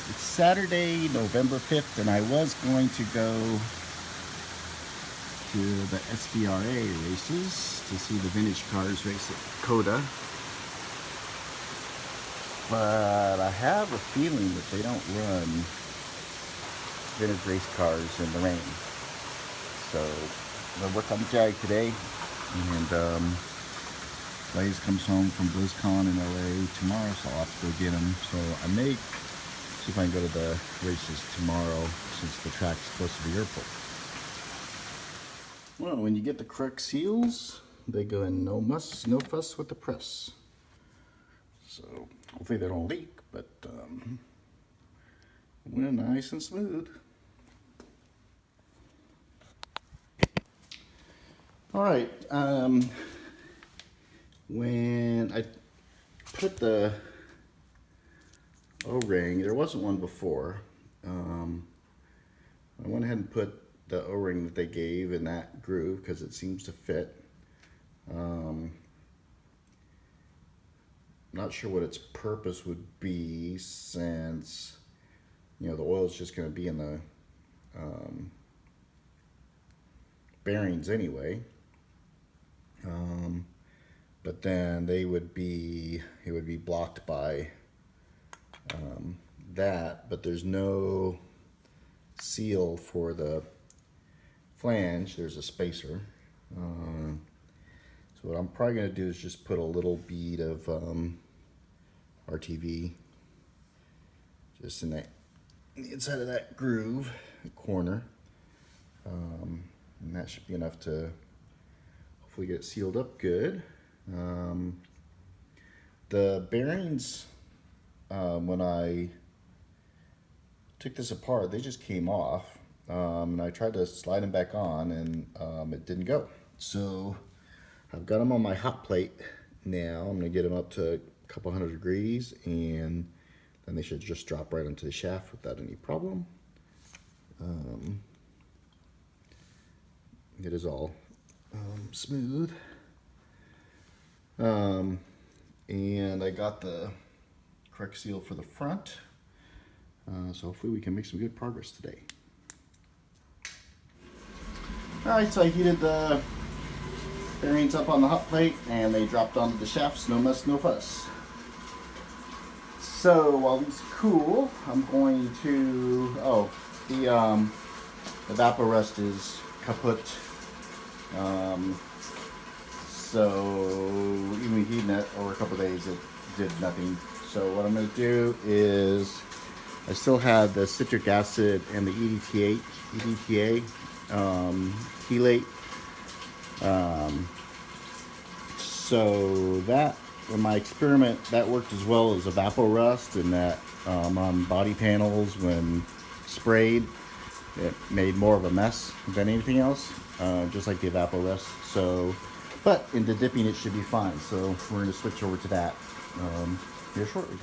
It's Saturday, November 5th, and I was going to go to the SBRA races to see the vintage cars race at Coda. But I have a feeling that they don't run vintage race cars in the rain. So I'm going to work on the Jag today, and Blaze comes home from BlizzCon in LA tomorrow, so I'll have to go get him. So I may see if I can go to the races tomorrow since the track's close to the airport. Well, when you get the correct seals, they go in no muss, no fuss with the press. So hopefully they don't leak, but went nice and smooth. All right, when I put the O-ring, there wasn't one before. I went ahead and put the O-ring that they gave in that groove because it seems to fit. Not sure what its purpose would be, since the oil is just going to be in the bearings anyway. But then it would be blocked by that, but there's no seal for the flange. There's a spacer. So what I'm probably going to do is just put a little bead of RTV just in the inside of that groove, the corner, and that should be enough to hopefully get it sealed up good. The bearings, when I took this apart, they just came off, and I tried to slide them back on, and it didn't go. So I've got them on my hot plate now. I'm going to get them up to a couple hundred degrees, and then they should just drop right onto the shaft without any problem. It is all smooth. And I got the correct seal for the front. So hopefully we can make some good progress today. Alright, so I heated the bearings up on the hot plate and they dropped onto the shafts, no muss, no fuss. So while these cool, I'm going to, the evaporust is kaput. So even heating it over a couple of days, it did nothing. So what I'm going to do is, I still have the citric acid and the EDTA chelate. So that, in my experiment, that worked as well as evaporust, and that on body panels when sprayed, it made more of a mess than anything else, just like the evaporust. So, but in the dipping it should be fine. So we're going to switch over to that here shortly.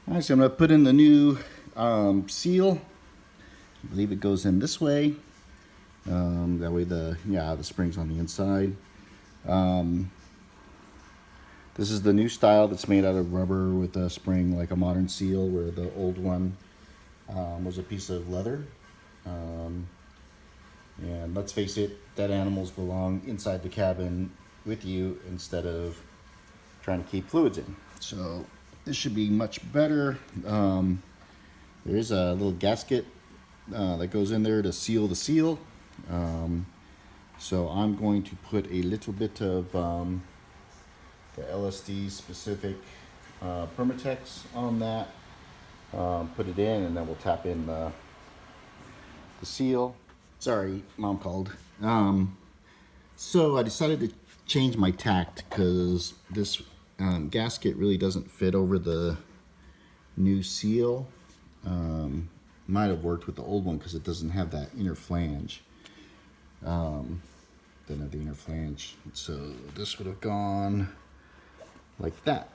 All right, so I'm going to put in the new seal. I believe it goes in this way. That way the spring's on the inside. This is the new style that's made out of rubber with a spring like a modern seal, where the old one was a piece of leather. And let's face it, dead animals belong inside the cabin with you instead of trying to keep fluids in. So this should be much better. There is a little gasket that goes in there to seal the seal. So I'm going to put a little bit of the LSD specific Permatex on that, put it in, and then we'll tap in the seal. Sorry, Mom called. So I decided to change my tact because this gasket really doesn't fit over the new seal. Might have worked with the old one because it doesn't have that inner flange. Doesn't have the inner flange. So this would have gone like that,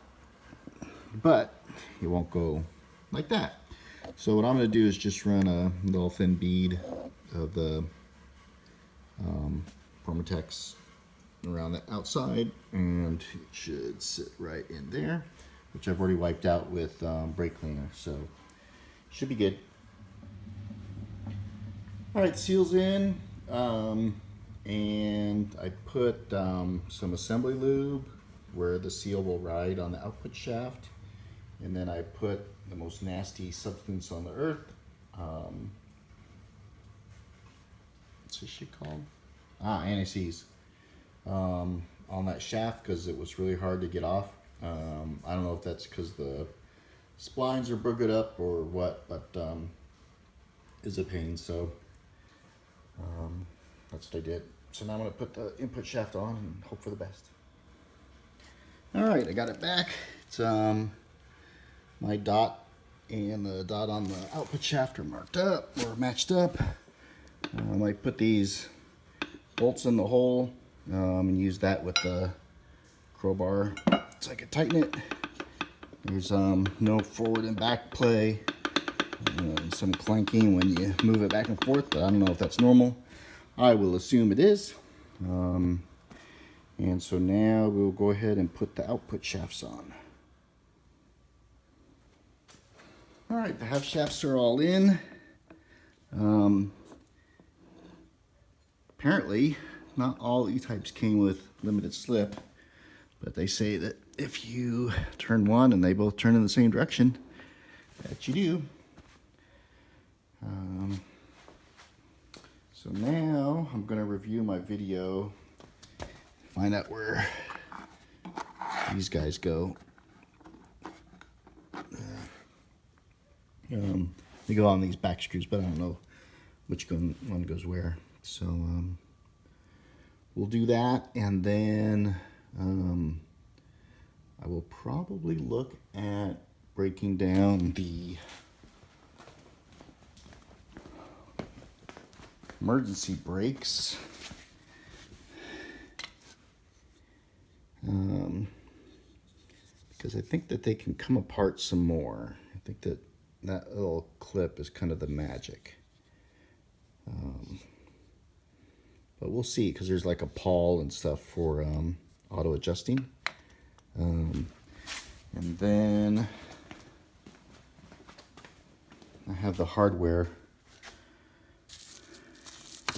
but it won't go like that. So what I'm going to do is just run a little thin bead of the Permatex around the outside, and it should sit right in there, which I've already wiped out with brake cleaner. So Should be good. All right, seal's in, and I put some assembly lube where the seal will ride on the output shaft, and then I put the most nasty substance on the earth. What's this shit called? Anti-seize. On that shaft because it was really hard to get off. I don't know if that's because the splines are boogered up or what, but is a pain. So that's what I did. So now I'm going to put the input shaft on and hope for the best. All right, I got it back. It's my dot and the dot on the output shaft are marked up or matched up. I might put these bolts in the hole and use that with the crowbar so I can tighten it. There's no forward and back play. Some clanking when you move it back and forth, but I don't know if that's normal. I will assume it is. And so now we'll go ahead and put the output shafts on. All right, the half shafts are all in. Apparently, not all E-types came with limited slip, but they say that if you turn one and they both turn in the same direction, that you do. So now I'm going to review my video, find out where these guys go. They go on these back screws, but I don't know which one goes where. So we'll do that, and then I will probably look at breaking down the emergency brakes. Because I think that they can come apart some more. I think that that little clip is kind of the magic. But we'll see, because there's like a pawl and stuff for auto adjusting. And then I have the hardware,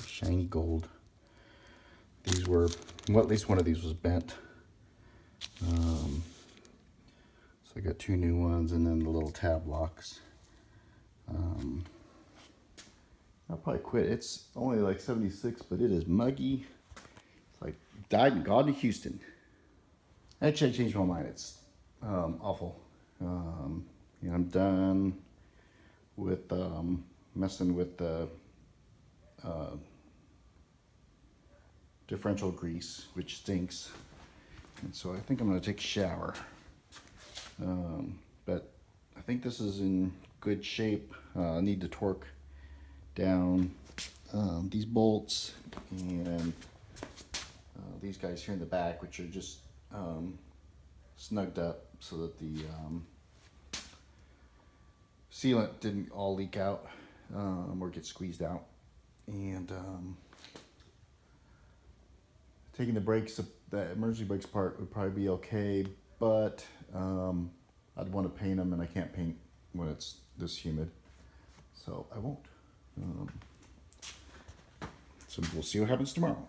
shiny gold. These were, well, at least one of these was bent. So I got two new ones, and then the little tab locks. I'll probably quit. It's only like 76, but it is muggy. It's like died and gone to Houston. Actually, I changed my mind. It's awful. I'm done with messing with the differential grease, which stinks. And so I think I'm going to take a shower. But I think this is in good shape. I need to torque down these bolts and these guys here in the back, which are just snugged up so that the sealant didn't all leak out or get squeezed out. And taking the brakes, the emergency brakes part would probably be okay, but I'd want to paint them, and I can't paint when it's this humid, so I won't. So we'll see what happens tomorrow.